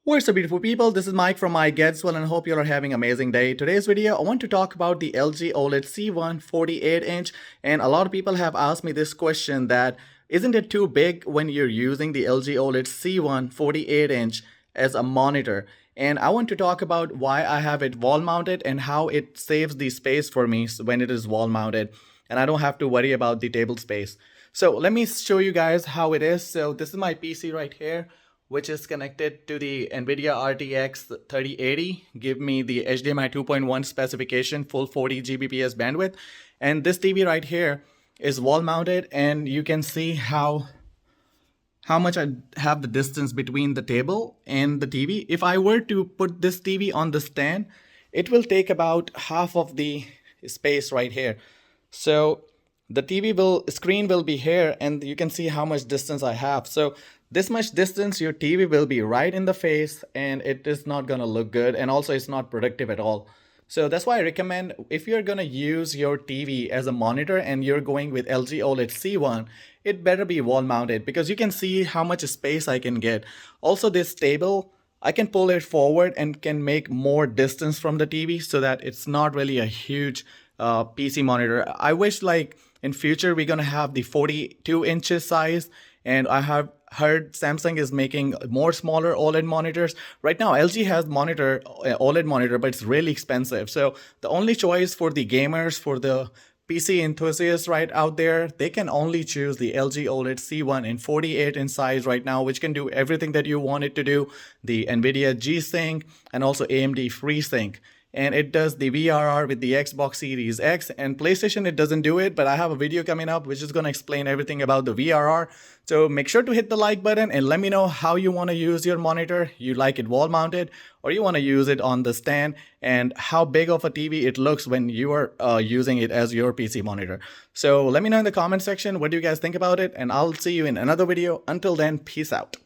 What's up, beautiful people? This is Mike from iGetsWell and I hope you are having an amazing day. Today's video, I want to talk about the LG OLED C1 48-inch, and a lot of people have asked me this question that isn't it too big when you're using the LG OLED C1 48-inch as a monitor? And I want to talk about why I have it wall mounted and how it saves the space for me when it is wall mounted and I don't have to worry about the table space. So let me show you guys how it is. So this is my PC right here, which is connected to the NVIDIA RTX 3080, give me the HDMI 2.1 specification, full 40 Gbps bandwidth. And this TV right here is wall mounted, and you can see how much I have the distance between the table and the TV. If I were to put this TV on the stand, it will take about half of the space right here. So the screen will be here, and you can see how much distance I have. So this much distance, your TV will be right in the face, and it is not gonna look good, and also it's not productive at all. So that's why I recommend, if you're gonna use your TV as a monitor and you're going with LG OLED C1, it better be wall mounted, because you can see how much space I can get. Also, this table, I can pull it forward and can make more distance from the TV so that it's not really a huge PC monitor. I wish like in future we're gonna have the 42 inches size, and I have heard Samsung is making more smaller OLED monitors. Right now LG has OLED monitor, but it's really expensive. So the only choice for the gamers, for the PC enthusiasts right out there, they can only choose the LG OLED C1 in 48 in size right now, which can do everything that you want it to do. The NVIDIA G-Sync and also AMD FreeSync. And it does the VRR with the Xbox Series X, and PlayStation it doesn't do it, but I have a video coming up which is going to explain everything about the VRR. So make sure to hit the like button and let me know how you want to use your monitor. You like it wall mounted or you want to use it on the stand, and how big of a TV it looks when you are using it as your PC monitor. So let me know in the comment section what do you guys think about it, and I'll see you in another video. Until then, peace out.